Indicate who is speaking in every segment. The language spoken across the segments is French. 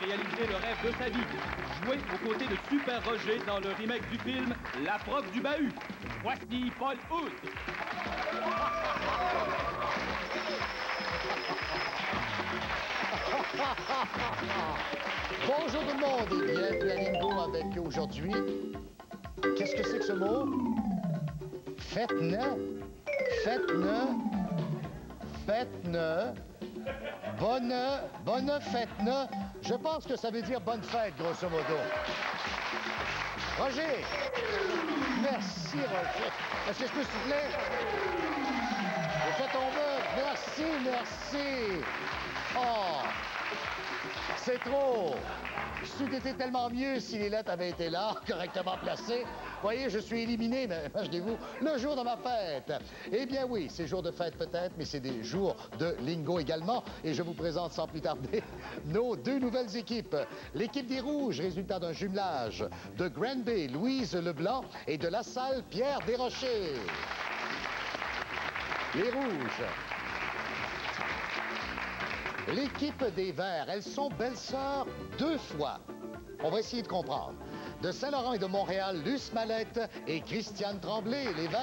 Speaker 1: réaliser le rêve de sa vie. Jouer aux côtés de Super Roger dans le remake du film La prof du bahut. Voici Paul Hood.
Speaker 2: Bonjour tout le monde et bienvenue à Lingo avec aujourd'hui. Qu'est-ce que c'est que ce mot? Fête-ne, fête-ne, fête-ne, bonne fête-ne. Je pense que ça veut dire bonne fête, grosso modo. Roger! Merci, Roger. Est-ce que je peux souffler? Je fais ton vœu. Merci, merci. Oh! C'est trop! C'eût été tellement mieux si les lettres avaient été là, correctement placées. Voyez, je suis éliminé, mais imaginez-vous, le jour de ma fête. Eh bien oui, c'est jour de fête peut-être, mais c'est des jours de Lingo également. Et je vous présente sans plus tarder nos deux nouvelles équipes. L'équipe des Rouges, résultat d'un jumelage de Granby, Louise Leblanc, et de La Salle, Pierre Desrochers. Les Rouges. L'équipe des Verts, elles sont belles-sœurs deux fois. On va essayer de comprendre. De Saint-Laurent et de Montréal, Luce Mallette et Christiane Tremblay, les Verts.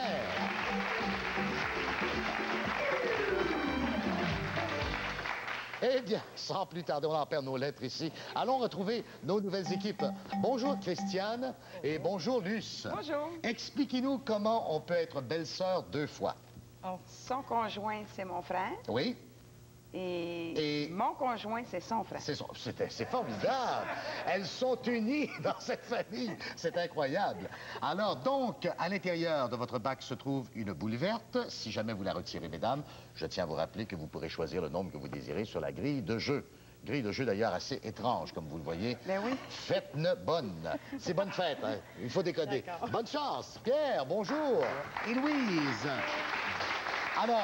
Speaker 2: Eh bien, sans plus tarder, on en perd nos lettres ici. Allons retrouver nos nouvelles équipes. Bonjour Christiane et bonjour Luce.
Speaker 3: Bonjour.
Speaker 2: Expliquez-nous comment on peut être belle-sœur deux fois.
Speaker 3: Son conjoint, c'est mon frère.
Speaker 2: Oui.
Speaker 3: Et mon conjoint, c'est son frère.
Speaker 2: C'est formidable. Elles sont unies dans cette famille. C'est incroyable. Alors, donc, à l'intérieur de votre bac se trouve une boule verte. Si jamais vous la retirez, mesdames, je tiens à vous rappeler que vous pourrez choisir le nombre que vous désirez sur la grille de jeu. Grille de jeu, d'ailleurs, assez étrange, comme vous le voyez.
Speaker 3: Ben oui.
Speaker 2: Fête-ne bonne. C'est bonne fête, hein? Il faut décoder. Bonne chance. Pierre, bonjour. Et Louise. Alors...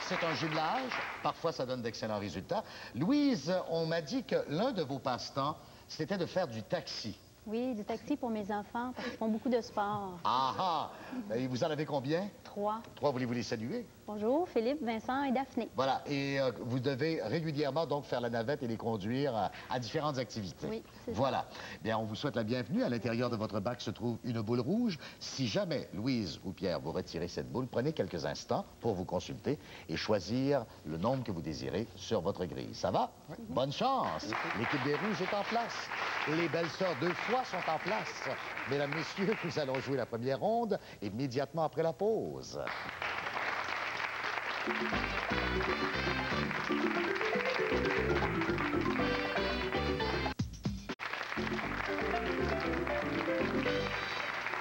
Speaker 2: c'est un jumelage. Parfois, ça donne d'excellents résultats. Louise, on m'a dit que l'un de vos passe-temps, c'était de faire du taxi.
Speaker 4: Oui, du taxi pour mes enfants, parce qu'ils font beaucoup de sport.
Speaker 2: Ah ah! Et vous en avez combien?
Speaker 4: 3.
Speaker 2: 3, voulez-vous les saluer?
Speaker 4: Bonjour, Philippe, Vincent et Daphné.
Speaker 2: Voilà, et vous devez régulièrement donc faire la navette et les conduire à différentes activités.
Speaker 4: Oui, c'est ça.
Speaker 2: Voilà. Bien, on vous souhaite la bienvenue. À l'intérieur de votre bac se trouve une boule rouge. Si jamais, Louise ou Pierre, vous retirez cette boule, prenez quelques instants pour vous consulter et choisir le nombre que vous désirez sur votre grille. Ça va? Oui. Bonne chance! L'équipe des Rouges est en place. Les belles sœurs deux fois sont en place. Mesdames, messieurs, nous allons jouer la première ronde immédiatement après la pause.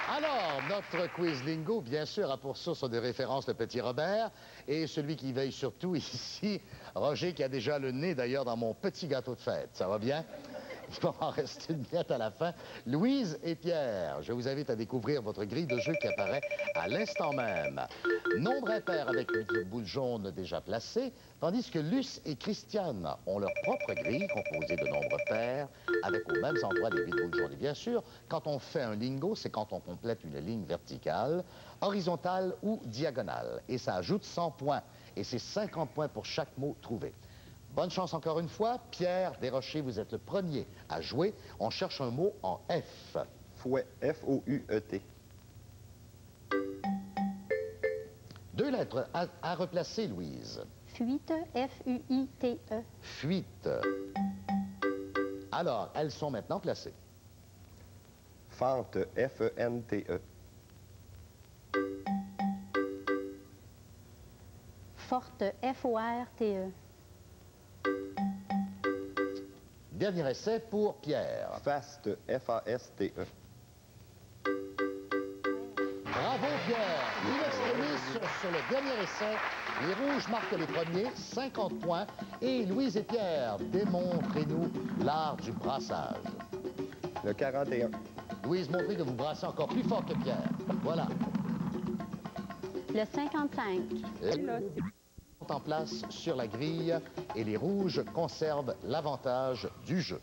Speaker 2: Alors, notre quiz lingo, bien sûr, a pour source de référence le petit Robert. Et celui qui veille surtout ici, Roger, qui a déjà le nez d'ailleurs dans mon petit gâteau de fête. Ça va bien? Il va en rester une miette à la fin. Louise et Pierre, je vous invite à découvrir votre grille de jeu qui apparaît à l'instant même. Nombre impair avec une boule jaune déjà placée, tandis que Luce et Christiane ont leur propre grille composée de nombres pairs avec aux mêmes endroits des boules jaunes. Et bien sûr, quand on fait un lingo, c'est quand on complète une ligne verticale, horizontale ou diagonale. Et ça ajoute 100 points. Et c'est 50 points pour chaque mot trouvé. Bonne chance encore une fois. Pierre Desrochers, vous êtes le premier à jouer. On cherche un mot en F.
Speaker 5: Fouet, F-O-U-E-T.
Speaker 2: 2 lettres à replacer, Louise.
Speaker 4: Fuite, F-U-I-T-E.
Speaker 2: Fuite. Alors, elles sont maintenant placées.
Speaker 5: Fente, F-E-N-T-E.
Speaker 4: Forte, F-O-R-T-E.
Speaker 2: Dernier essai pour Pierre.
Speaker 5: Faste, F-A-S-T-E.
Speaker 2: Bravo, Pierre. In extremis sur le dernier essai. Les Rouges marquent les premiers, 50 points. Et Louise et Pierre, démontrez-nous l'art du brassage.
Speaker 5: Le 41.
Speaker 2: Louise, montrez que vous brassez encore plus fort que Pierre. Voilà.
Speaker 4: Le 55.
Speaker 2: Sont en place sur la grille et les Rouges conservent l'avantage du jeu.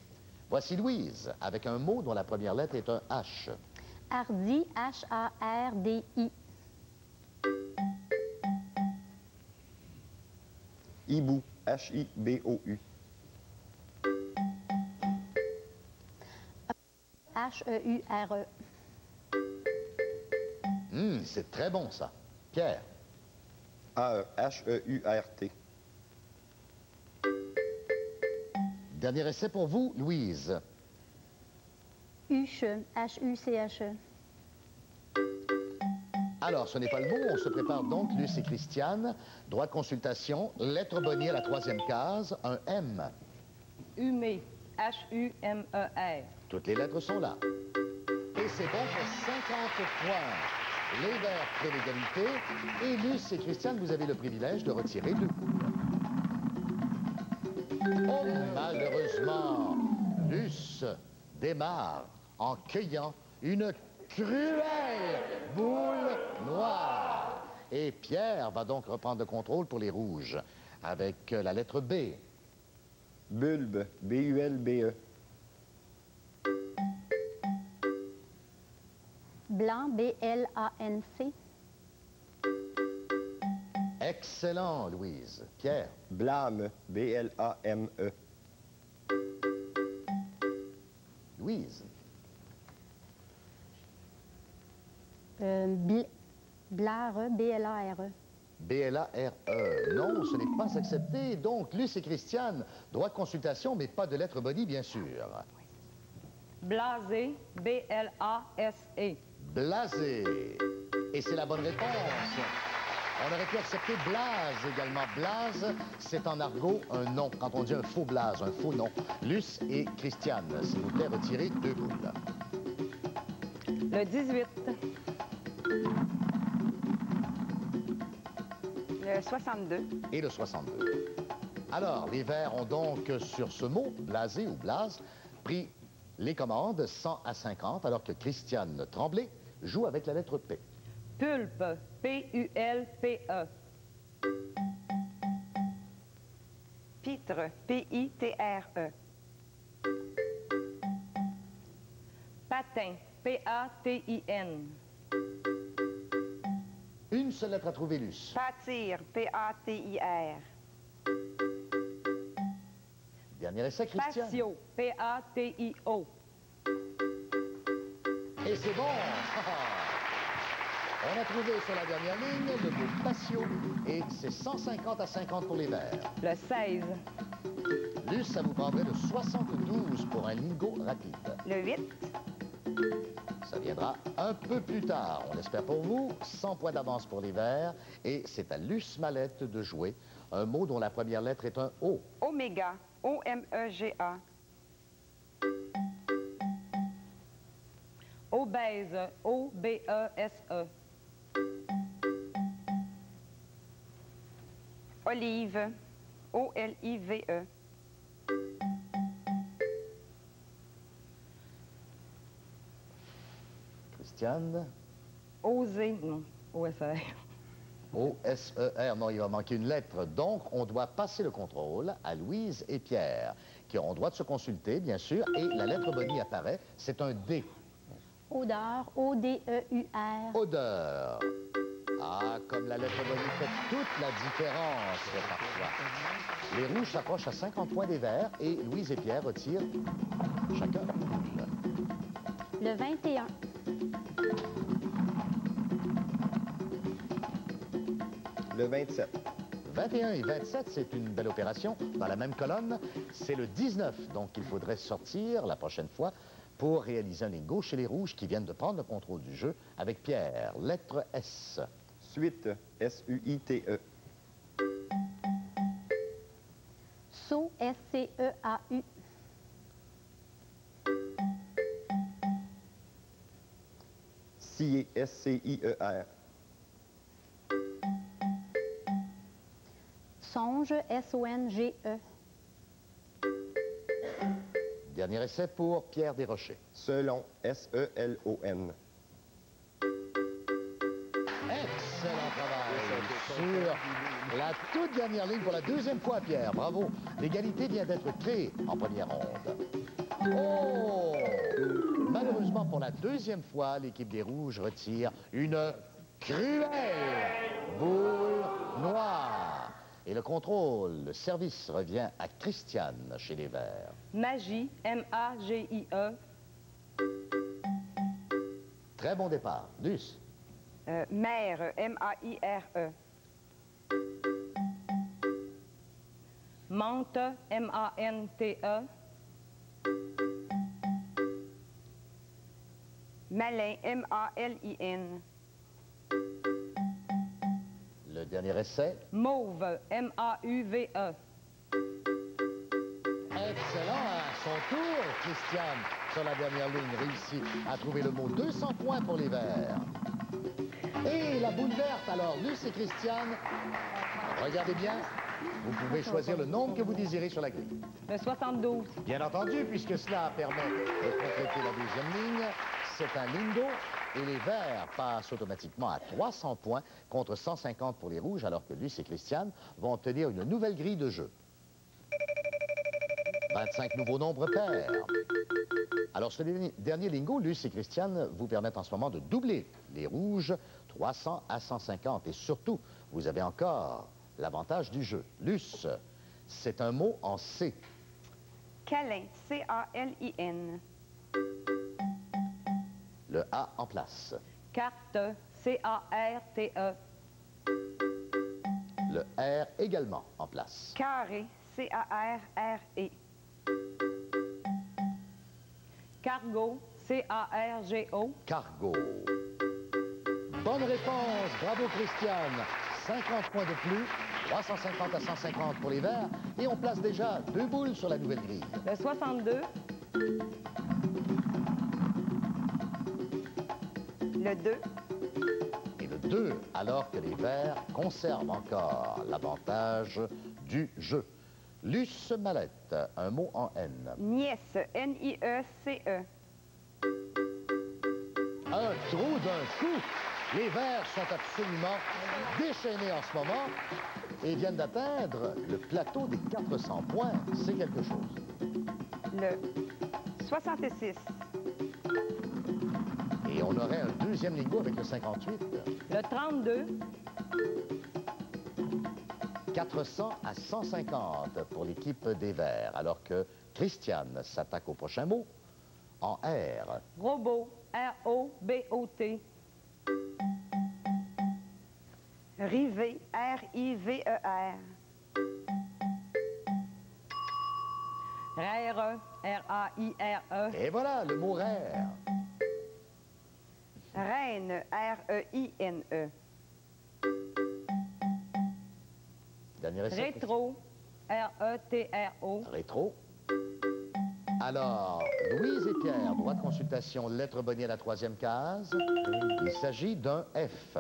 Speaker 2: Voici Louise, avec un mot dont la première lettre est un H.
Speaker 4: Hardi, H-A-R-D-I.
Speaker 5: Hibou, H-I-B-O-U.
Speaker 4: H-E-U-R-E.
Speaker 2: C'est très bon, ça. Pierre.
Speaker 5: A-E-H-E-U-R-T.
Speaker 2: Dernier essai pour vous, Louise.
Speaker 4: Huche, H-U-C-H-E.
Speaker 2: Alors, ce n'est pas le mot. On se prépare donc, Luce et Christiane. Droit de consultation, lettre bonnie à la troisième case, un M.
Speaker 3: Humé, H-U-M-E-R.
Speaker 2: Toutes les lettres sont là. Et c'est bon pour 50 points. Les Verts créent l'égalité. Et Luce et Christiane, vous avez le privilège de retirer 2 poules. Oh, malheureusement, Luce démarre en cueillant une cruelle boule noire. Et Pierre va donc reprendre le contrôle pour les rouges avec la lettre B.
Speaker 5: Bulbe, B-U-L-B-E.
Speaker 4: Blanc, B-L-A-N-C.
Speaker 2: Excellent, Louise. Pierre.
Speaker 5: Blâme, B-L-A-M-E.
Speaker 2: Louise.
Speaker 4: Blare, B-L-A-R-E.
Speaker 2: B-L-A-R-E. Non, ce n'est pas accepté. Donc, Luce et Christiane, droit de consultation, mais pas de lettre bonnie, bien sûr.
Speaker 3: Blasé, B-L-A-S-E.
Speaker 2: Blasé. Et c'est la bonne réponse. On aurait pu accepter Blase également. Blase, c'est en argot un nom. Quand on dit un faux blase, un faux nom. Luce et Christiane, s'il vous plaît, retirez 2 boules.
Speaker 3: Le 18. Le 62.
Speaker 2: Et le 62. Alors, les Verts ont donc, sur ce mot, blasé ou blase, pris les commandes 100 à 50, alors que Christiane Tremblay joue avec la lettre P.
Speaker 3: Pulpe, P-U-L-P-E. Pitre, P-I-T-R-E. Patin, P-A-T-I-N.
Speaker 2: Une seule lettre à trouver, Luce.
Speaker 3: Pâtir, P-A-T-I-R.
Speaker 2: Dernier essai, Christiane.
Speaker 3: Patio, P-A-T-I-O.
Speaker 2: Et c'est bon! On a trouvé sur la dernière ligne le mot patio et c'est 150 à 50 pour les Verts.
Speaker 3: Le 16.
Speaker 2: Luce, ça vous prendrait le 72 pour un lingot rapide.
Speaker 3: Le 8.
Speaker 2: Ça viendra un peu plus tard, on l'espère pour vous. 100 points d'avance pour les Verts. Et c'est à Luce Mallette de jouer un mot dont la première lettre est un O.
Speaker 3: Oméga, O-M-E-G-A. Obèse, O-B-E-S-E. Olive, O-L-I-V-E.
Speaker 2: Christiane.
Speaker 3: Oser, non, O-S-E-R.
Speaker 2: O-S-E-R, non, il va manquer une lettre. Donc, on doit passer le contrôle à Louise et Pierre, qui auront droit de se consulter, bien sûr, et la lettre bonnie apparaît, c'est un D.
Speaker 4: Odeur, O-D-E-U-R.
Speaker 2: Odeur. Ah, comme la lettre bonnie fait toute la différence, parfois. Les rouges s'approchent à 50 points des verts, et Louise et Pierre retirent chacun un boule.
Speaker 4: Le 21.
Speaker 5: Le 27.
Speaker 2: 21 et 27, c'est une belle opération. Dans la même colonne, c'est le 19. Donc, il faudrait sortir la prochaine fois pour réaliser un lingot chez les rouges qui viennent de prendre le contrôle du jeu avec Pierre. Lettre S.
Speaker 5: Suite, S-U-I-T-E.
Speaker 4: Saut, S-C-E-A-U.
Speaker 5: Scier, S-C-I-E-R.
Speaker 4: Songe, S-O-N-G-E.
Speaker 2: Dernier essai pour Pierre Desrochers.
Speaker 5: Selon, S-E-L-O-N.
Speaker 2: Excellent travail sur la toute dernière ligne pour la deuxième fois, Pierre. Bravo. L'égalité vient d'être créée en première ronde. Oh! Malheureusement, pour la deuxième fois, l'équipe des Rouges retire une cruelle boule noire. Et le contrôle, le service revient à Christiane chez les Verts.
Speaker 3: Magie, M-A-G-I-E.
Speaker 2: Très bon départ. Luce.
Speaker 3: Mère, M-A-I-R-E.
Speaker 6: Mante, M-A-N-T-E.
Speaker 3: Malin, M-A-L-I-N.
Speaker 2: Le dernier essai.
Speaker 6: Mauve, M-A-U-V-E.
Speaker 2: Excellent. À son tour, Christiane, sur la dernière ligne, réussit à trouver le mot. 200 points pour les Verts. Et la boule verte, alors, Luce et Christiane, regardez bien, vous pouvez choisir le nombre que vous désirez sur la grille.
Speaker 6: Le 72.
Speaker 2: Bien entendu, puisque cela permet de compléter la deuxième ligne, c'est un lingo et les Verts passent automatiquement à 300 points contre 150 pour les Rouges, alors que Luce et Christiane vont obtenir une nouvelle grille de jeu. 25 nouveaux nombres pairs. Alors, ce dernier lingo, Luce et Christiane, vous permettent en ce moment de doubler les Rouges, 300 à 150. Et surtout, vous avez encore l'avantage du jeu. Luce, c'est un mot en C.
Speaker 3: Câlin, C-A-L-I-N.
Speaker 2: Le A en place.
Speaker 6: Carte, C-A-R-T-E.
Speaker 2: Le R également en place.
Speaker 3: Carré, C-A-R-R-E.
Speaker 6: Cargo, C-A-R-G-O.
Speaker 2: Cargo. Bonne réponse. Bravo, Christiane. 50 points de plus. 350 à 150 pour les Verts. Et on place déjà 2 boules sur la nouvelle grille.
Speaker 6: Le 62.
Speaker 3: Le 2.
Speaker 2: Et le 2, alors que les Verts conservent encore l'avantage du jeu. Luce Mallette, un mot en N.
Speaker 3: Nièce, N-I-E-C-E.
Speaker 2: Un trou d'un coup. Les Verts sont absolument déchaînés en ce moment et viennent d'atteindre le plateau des 400 points. C'est quelque chose.
Speaker 3: Le 66.
Speaker 2: Et on aurait un deuxième lingo avec le 58.
Speaker 6: Le 32.
Speaker 2: 400 à 150 pour l'équipe des Verts, alors que Christiane s'attaque au prochain mot en R.
Speaker 6: Robot, R-O-B-O-T.
Speaker 3: Rivet, R-I-V-E-R.
Speaker 6: Rare, R-A-I-R-E.
Speaker 2: Et voilà, le mot rare.
Speaker 3: Reine, R-E-I-N-E.
Speaker 2: Dernier essai.
Speaker 6: Rétro, R-E-T-R-O.
Speaker 2: Rétro. Alors, Louise et Pierre, droit de consultation, lettre bonnie à la 3e case. Il s'agit d'un F.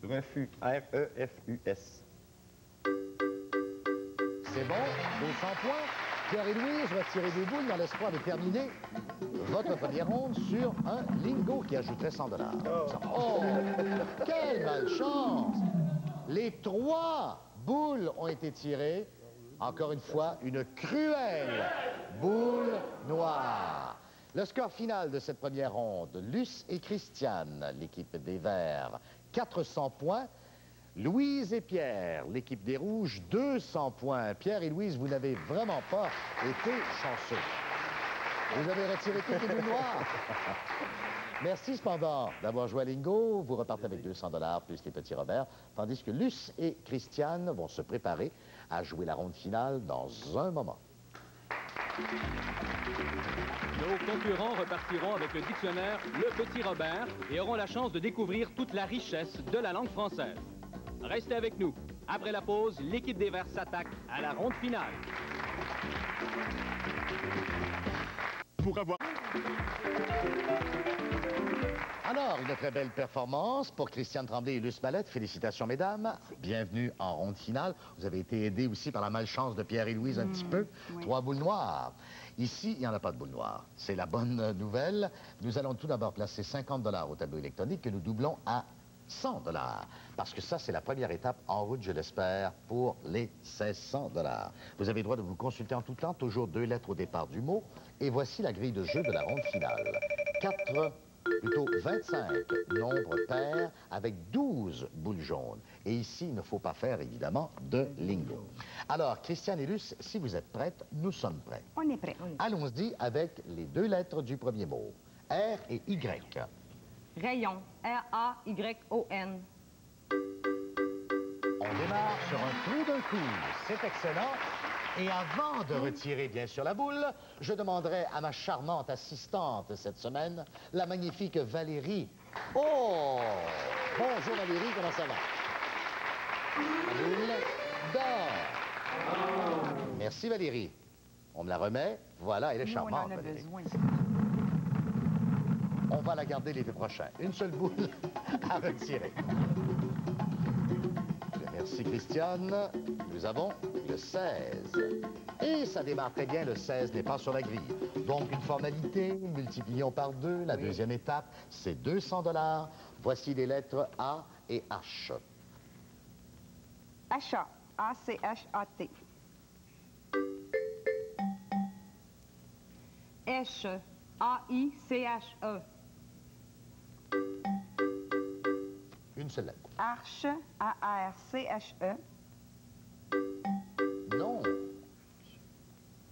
Speaker 5: Refus. R-E-F-U-S.
Speaker 2: C'est bon, 200 points. Pierre et Louise retirez des boules dans l'espoir de terminer votre première ronde sur un lingo qui ajouterait 100 $. Oh, quelle malchance! Les 3 boules ont été tirées. Encore une fois, une cruelle boule noire. Le score final de cette première ronde, Luce et Christiane, l'équipe des Verts, 400 points. Louise et Pierre, l'équipe des Rouges, 200 points. Pierre et Louise, vous n'avez vraiment pas été chanceux. Vous avez retiré toutes les boules noires. Merci cependant d'avoir joué à Lingo. Vous repartez avec 200 $ plus les petits Robert, tandis que Luce et Christiane vont se préparer à jouer la ronde finale dans un moment.
Speaker 1: Nos concurrents repartiront avec le dictionnaire Le Petit Robert et auront la chance de découvrir toute la richesse de la langue française. Restez avec nous. Après la pause, l'équipe des Verts s'attaque à la ronde finale.
Speaker 7: Pour avoir...
Speaker 2: Alors, une très belle performance pour Christiane Tremblay et Luce Mallette. Félicitations, mesdames. Bienvenue en ronde finale. Vous avez été aidés aussi par la malchance de Pierre et Louise un petit peu.
Speaker 3: Oui.
Speaker 2: 3 boules noires. Ici, il n'y en a pas de boules noires. C'est la bonne nouvelle. Nous allons tout d'abord placer 50 $ au tableau électronique que nous doublons à 100 $. Parce que ça, c'est la première étape en route, je l'espère, pour les 1600 $. Vous avez le droit de vous consulter en tout temps, toujours 2 lettres au départ du mot. Et voici la grille de jeu de la ronde finale. 25 nombres pairs avec 12 boules jaunes. Et ici, il ne faut pas faire, évidemment, de lingo. Alors, Christiane et Luce, si vous êtes prêtes, nous sommes prêts.
Speaker 3: On est prêt.
Speaker 2: Allons-y avec les 2 lettres du premier mot. R et Y.
Speaker 6: Rayon, R-A-Y-O-N.
Speaker 2: On démarre sur un trou d'un coup. C'est excellent. Et avant de retirer, bien sûr, la boule, je demanderai à ma charmante assistante cette semaine, la magnifique Valérie. Oh! Bonjour Valérie, comment ça va? La boule d'or. Merci Valérie. On me la remet. Voilà, elle est charmante.
Speaker 3: On en a
Speaker 2: Valérie.
Speaker 3: besoin.
Speaker 2: On va la garder l'été prochain. Une seule boule à retirer. Merci Christiane. Nous avons le 16. Et ça démarre très bien, le 16 n'est pas sur la grille. Donc une formalité, multiplions par 2. La deuxième étape, c'est 200 $. Voici les lettres A et H.
Speaker 3: Achat, A-C-H-A-T.
Speaker 6: H, A-I-C-H-E.
Speaker 2: Une seule lettre.
Speaker 3: Arche, A-R-C-H-E.
Speaker 2: Non.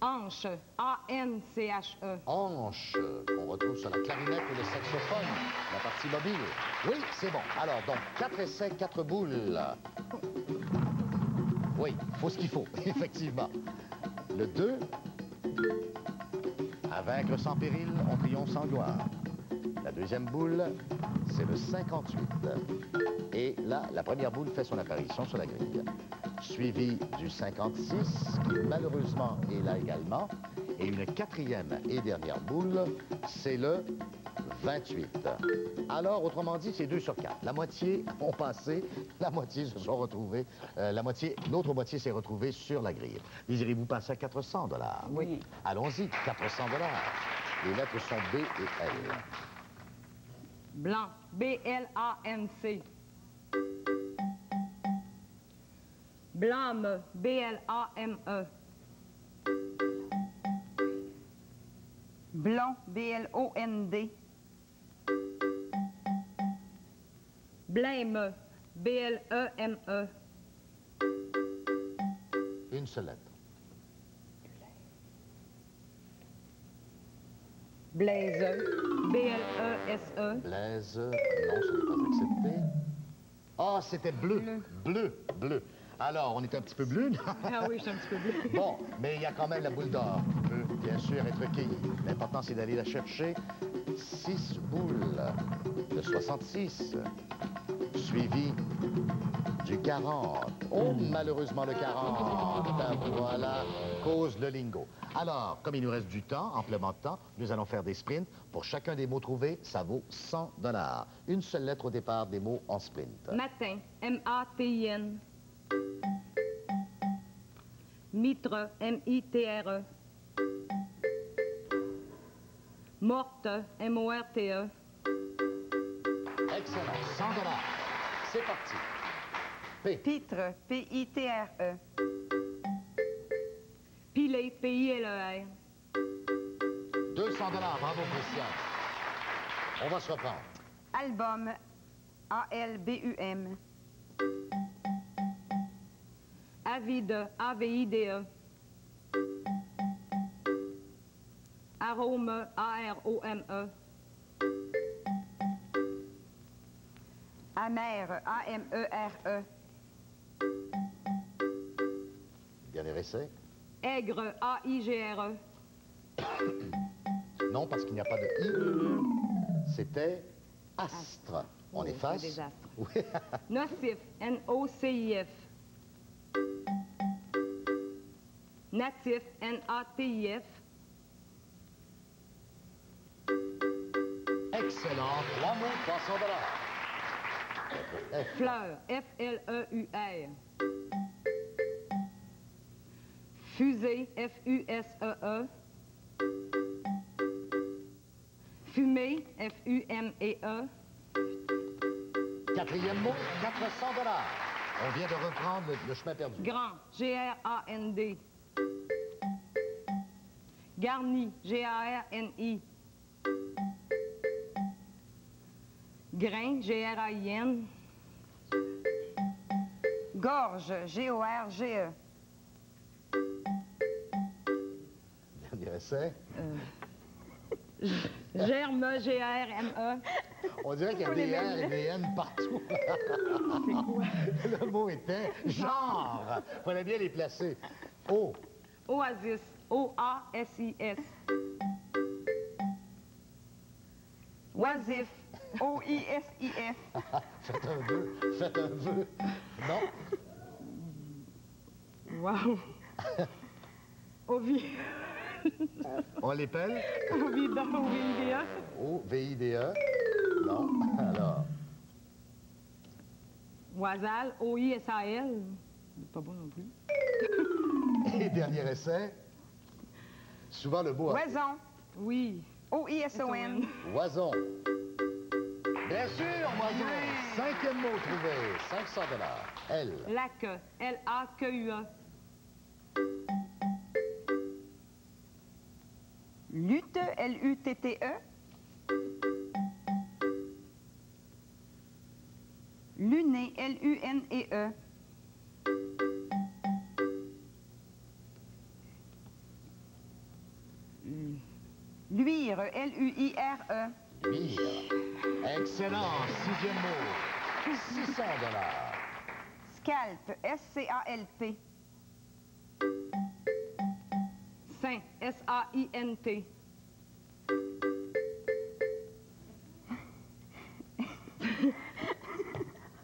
Speaker 6: Anche, A-N-C-H-E.
Speaker 2: Hanche, qu'on retrouve sur la clarinette ou le saxophone, la partie mobile. Oui, c'est bon. Alors, donc, 4 essais, 4 boules. Oui, faut ce qu'il faut, effectivement. Le 2. À vaincre sans péril, on triomphe sans gloire. La deuxième boule, c'est le 58. Et là, la première boule fait son apparition sur la grille. Suivi du 56, qui malheureusement est là également. Et une quatrième et dernière boule, c'est le 28. Alors, autrement dit, c'est 2 sur 4. La moitié ont passé, la moitié se sont retrouvés, l'autre moitié s'est retrouvée sur la grille. Désirez-vous passer à 400 $?
Speaker 3: Oui.
Speaker 2: Allons-y, 400 $. Les lettres sont B et L.
Speaker 6: Blanc, B-L-A-N-C. Blâme, B-L-A-M-E.
Speaker 3: Blond, B-L-O-N-D.
Speaker 6: Blême, B-L-E-M-E.
Speaker 2: Une seule lettre.
Speaker 6: Blaise, B-L-E-S-E.
Speaker 2: Blaise, non, ce n'est pas accepté. Ah, c'était bleu. Bleu, bleu. Alors, on est un petit peu bleu.
Speaker 6: Ah oui, je suis un petit peu bleu.
Speaker 2: Bon, mais il y a quand même la boule d'or qui peut, bien sûr, être cueillie. L'important, c'est d'aller la chercher. 6 boules. Le 66. Suivi du 40. Oh, malheureusement, le 40. Voilà, cause le lingot. Alors, comme il nous reste du temps, amplement de temps, nous allons faire des sprints. Pour chacun des mots trouvés, ça vaut 100 $. Une seule lettre au départ des mots en sprint.
Speaker 6: Matin, M-A-T-I-N. Mitre, M-I-T-R-E. Morte, M-O-R-T-E.
Speaker 2: Excellent, 100 $. C'est parti. P.
Speaker 3: Pitre, P-I-T-R-E.
Speaker 6: Pilé, P-I-L-E-R.
Speaker 2: 200 $, bravo Christian. On va se reprendre.
Speaker 3: Album, A-L-B-U-M.
Speaker 6: Avide, A-V-I-D-E. Arôme, A-R-O-M-E.
Speaker 3: Amer, A-M-E-R-E.
Speaker 2: Dernier essai.
Speaker 6: Aigre, A-I-G-R-E.
Speaker 2: Non, parce qu'il n'y a pas de I. C'était astre. On efface.
Speaker 6: Des astres.
Speaker 2: Oui.
Speaker 6: Nocif, N-O-C-I-F. Natif, N-A-T-I-F.
Speaker 2: Excellent. 3 mots, 300 $.
Speaker 6: Fleur, F-L-E-U-R. Fusée, F-U-S-E-E. Fumée, F-U-M-E-E.
Speaker 2: Quatrième mot, 400 $. On vient de reprendre le chemin perdu.
Speaker 6: Grand, G-R-A-N-D. Garni, G-A-R-N-I. Grain, G-R-A-I-N.
Speaker 3: Gorge, G-O-R-G-E.
Speaker 2: Dernier essai.
Speaker 6: Germe, G-R-M-E.
Speaker 2: On dirait qu'il y a des R et des N partout.
Speaker 6: C'est quoi?
Speaker 2: Le mot était genre. Fallait bien les placer. O.
Speaker 6: Oasis, O-A-S-I-S.
Speaker 3: Oisif, O-I-S-I-F.
Speaker 2: Faites un vœu. Faites un vœu. Non.
Speaker 6: Wow.
Speaker 2: On l'épelle.
Speaker 6: Ovida, O-V-I-D-A.
Speaker 2: O-V-I-D-E. Non. Alors.
Speaker 6: Oisal, O-I-S-A-L. Pas bon non plus.
Speaker 2: Et dernier essai. Souvent le mot.
Speaker 3: Oison,
Speaker 6: Oui.
Speaker 3: O-I-S-O-N.
Speaker 2: Oison. Bien sûr, oison. Cinquième mot trouvé. 500 $. L.
Speaker 6: Laque, L-A-Q-U-E.
Speaker 3: Lutte, L-U-T-T-E. Luné, L-U-N-E-E. Luire, L-U-I-R-E.
Speaker 2: Luire. Excellent. Sixième mot. 600 $.
Speaker 3: Scalp, S-C-A-L-P.
Speaker 6: Saint, S-A-I-N-T.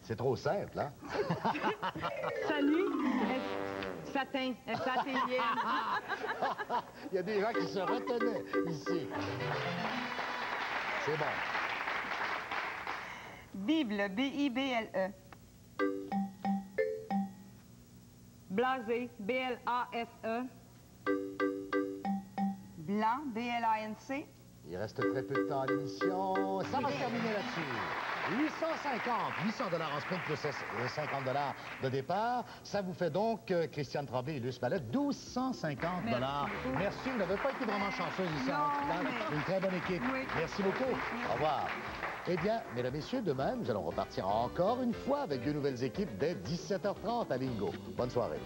Speaker 2: C'est trop simple, hein?
Speaker 6: Salut, Satin, S-A-T-I-N.
Speaker 2: Il y a des gens qui se retenaient ici. C'est bon.
Speaker 3: Bible, B-I-B-L-E.
Speaker 6: Blasé, B-L-A-S-E.
Speaker 3: Blanc, B-L-A-N-C.
Speaker 2: Il reste très peu de temps à l'émission. Ça va se terminer là-dessus. 800 $ en sprint plus 50 $ de départ. Ça vous fait donc, Christiane Tremblay et Luce Mallette, 1250 $. Merci. Vous n'avez pas été vraiment chanceuse ici. Une très bonne équipe.
Speaker 3: Oui.
Speaker 2: Merci beaucoup. Au revoir. Eh bien, mesdames, messieurs, demain, nous allons repartir encore une fois avec de nouvelles équipes dès 17h30 à Lingo. Bonne soirée.